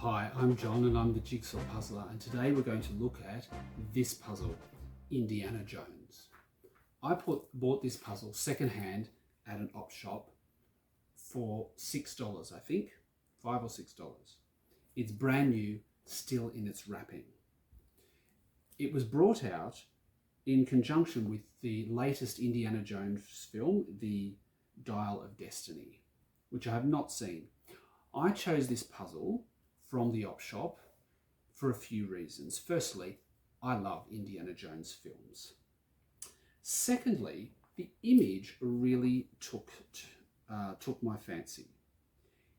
Hi, I'm John and I'm the Jigsaw Puzzler, and today we're going to look at this puzzle, Indiana Jones. I bought this puzzle secondhand at an op shop for $6, I think, $5 or $6. It's brand new, still in its wrapping. It was brought out in conjunction with the latest Indiana Jones film, The Dial of Destiny, which I have not seen. I chose this puzzle from the op shop for a few reasons. Firstly, I love Indiana Jones films. Secondly, the image really took my fancy.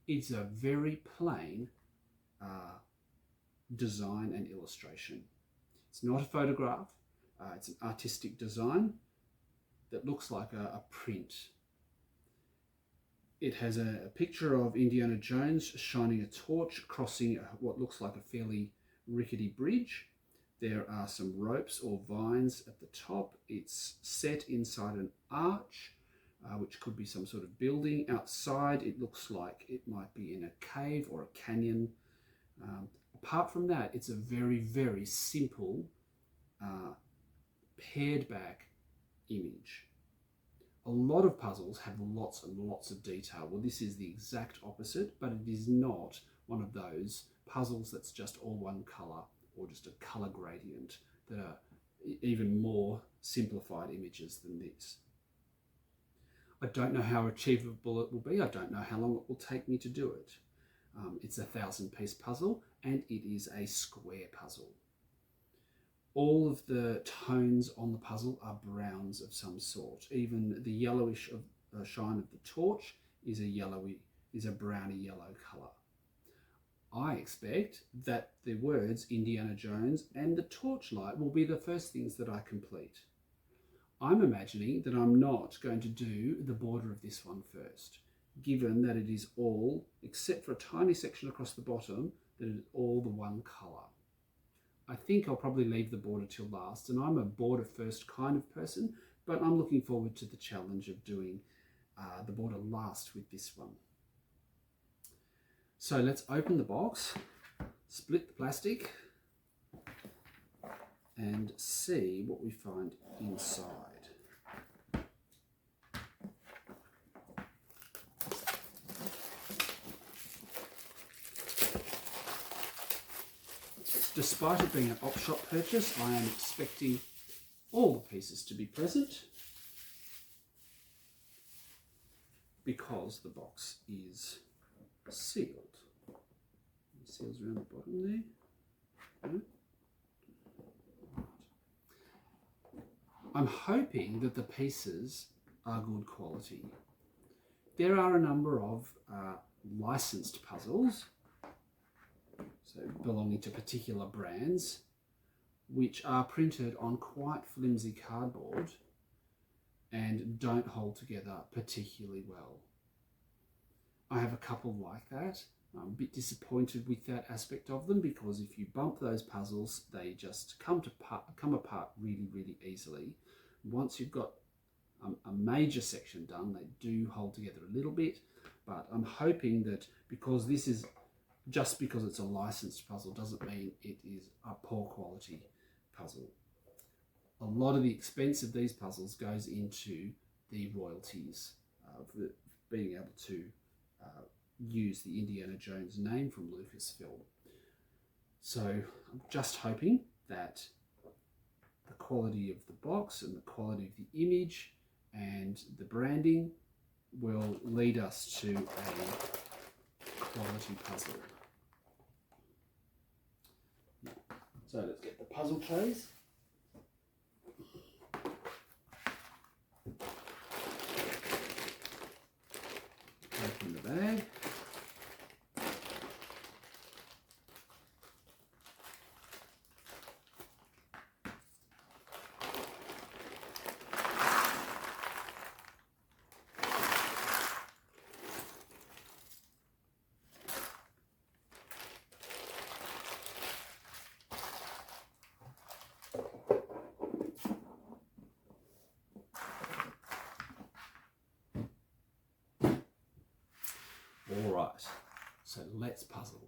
It's a very plain design and illustration. It's not a photograph, it's an artistic design that looks like a print. It has a picture of Indiana Jones shining a torch, crossing what looks like a fairly rickety bridge. There are some ropes or vines at the top. It's set inside an arch, which could be some sort of building. Outside, it looks like it might be in a cave or a canyon. Apart from that, it's a very, very simple, pared back image. A lot of puzzles have lots and lots of detail. Well, this is the exact opposite, but it is not one of those puzzles that's just all one color or just a color gradient that are even more simplified images than this. I don't know how achievable it will be. I don't know how long it will take me to do it. It's a 1,000-piece puzzle and it is a square puzzle. All of the tones on the puzzle are browns of some sort. Even the yellowish shine of the torch is a browny yellow colour. I expect that the words Indiana Jones and the torchlight will be the first things that I complete. I'm imagining that I'm not going to do the border of this one first, given that it is all, except for a tiny section across the bottom, that it is all the one colour. I think I'll probably leave the border till last, and I'm a border first kind of person, but I'm looking forward to the challenge of doing the border last with this one. So let's open the box, split the plastic, and see what we find inside. Despite it being an op shop purchase, I am expecting all the pieces to be present because the box is sealed. It seals around the bottom there. I'm hoping that the pieces are good quality. There are a number of licensed puzzles, so belonging to particular brands, which are printed on quite flimsy cardboard and don't hold together particularly well. I have a couple like that. I'm a bit disappointed with that aspect of them because if you bump those puzzles, they just come apart really, really easily. Once you've got a major section done, they do hold together a little bit, but I'm hoping that because this is just because it's a licensed puzzle doesn't mean it is a poor quality puzzle. A lot of the expense of these puzzles goes into the royalties for being able to use the Indiana Jones name from Lucasfilm. So I'm just hoping that the quality of the box and the quality of the image and the branding will lead us to a quality puzzle. So let's get the puzzle trays. Open the bag. All right, so let's puzzle.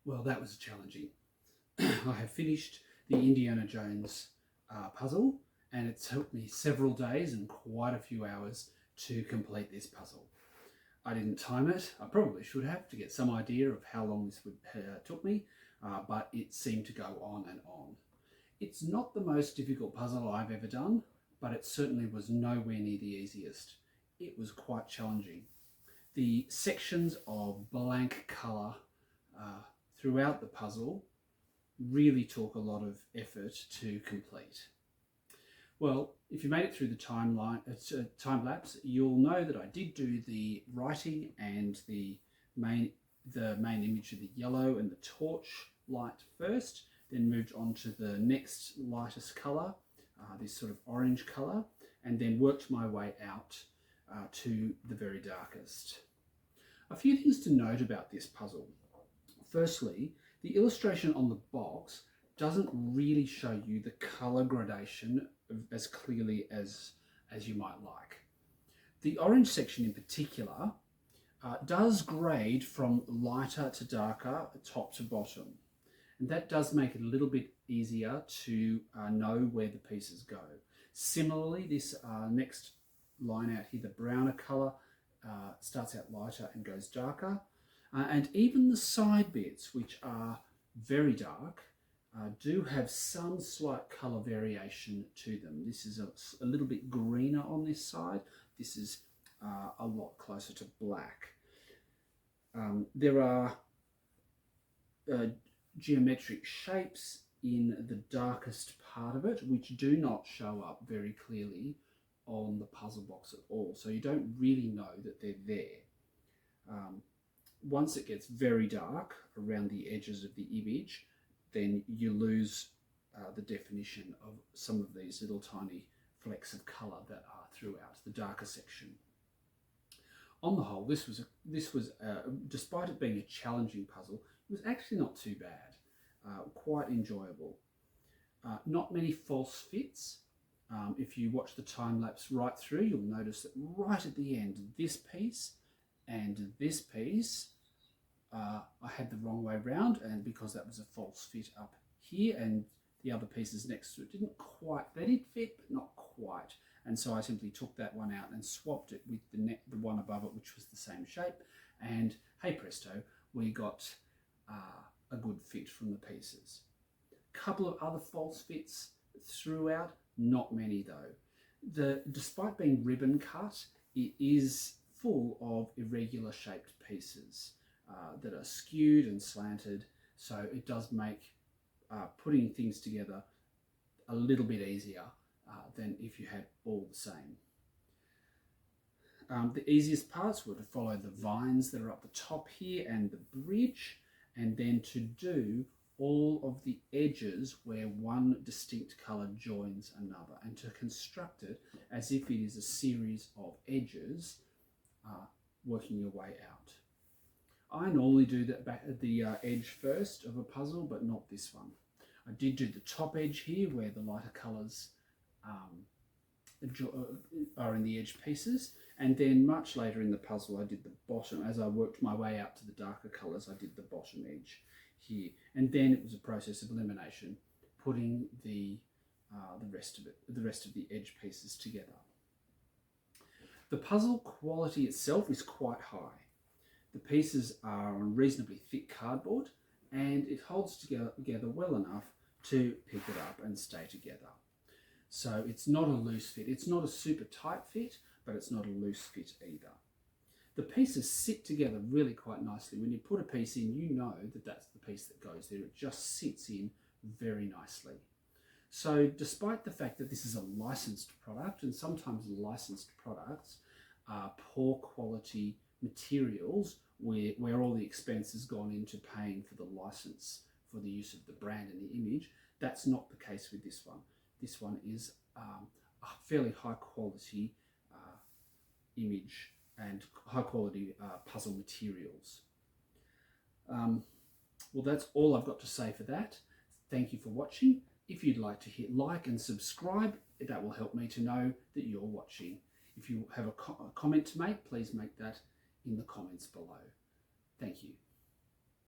Well, that was challenging. I have finished the Indiana Jones puzzle, and it's took me several days and quite a few hours to complete this puzzle. I didn't time it. I probably should have, to get some idea of how long this would took me, but it seemed to go on and on. It's not the most difficult puzzle I've ever done, but it certainly was nowhere near the easiest. It was quite challenging. The sections of blank colour throughout the puzzle really took a lot of effort to complete. Well, if you made it through the time lapse, you'll know that I did do the writing and the main image of the yellow and the torch light first, then moved on to the next lightest colour, this sort of orange colour, and then worked my way out to the very darkest. A few things to note about this puzzle. Firstly, the illustration on the box doesn't really show you the colour gradation as clearly as you might like. The orange section in particular does grade from lighter to darker, top to bottom. And that does make it a little bit easier to know where the pieces go. Similarly, this next line out here, the browner colour, starts out lighter and goes darker. And even the side bits, which are very dark, do have some slight colour variation to them. This is a little bit greener on this side. This is a lot closer to black. There are geometric shapes in the darkest part of it, which do not show up very clearly on the puzzle box at all. So you don't really know that they're there. Once it gets very dark around the edges of the image, then you lose the definition of some of these little tiny flecks of colour that are throughout the darker section. On the whole, this was despite it being a challenging puzzle, it was actually not too bad, quite enjoyable. Not many false fits. If you watch the time lapse right through, you'll notice that right at the end, this piece and this piece, I had the wrong way round, and because that was a false fit up here, and the other pieces next to it they did fit, but not quite. And so I simply took that one out and swapped it with the one above it, which was the same shape. And hey presto, we got a good fit from the pieces. A couple of other false fits throughout, not many though. Despite being ribbon cut, it is full of irregular shaped pieces that are skewed and slanted, so it does make putting things together a little bit easier than if you had all the same. The easiest parts were to follow the vines that are up the top here and the bridge, and then to do all of the edges where one distinct colour joins another, and to construct it as if it is a series of edges working your way out. I normally do the edge first of a puzzle, but not this one. I did do the top edge here where the lighter colours are in the edge pieces, and then much later in the puzzle I did the bottom. As I worked my way out to the darker colours, I did the bottom edge here, and then it was a process of elimination, putting the rest of the edge pieces together. The puzzle quality itself is quite high. The pieces are on reasonably thick cardboard, and it holds together well enough to pick it up and stay together. So it's not a loose fit. It's not a super tight fit, but it's not a loose fit either. The pieces sit together really quite nicely. When you put a piece in, you know that that's the piece that goes there. It just sits in very nicely. So despite the fact that this is a licensed product, and sometimes licensed products are poor quality materials where all the expense has gone into paying for the license for the use of the brand and the image, that's not the case with this one. This one is a fairly high quality image and high quality puzzle materials. Well, that's all I've got to say for that. Thank you for watching. If you'd like to hit like and subscribe, that will help me to know that you're watching. If you have a comment to make, please make that in the comments below. Thank you.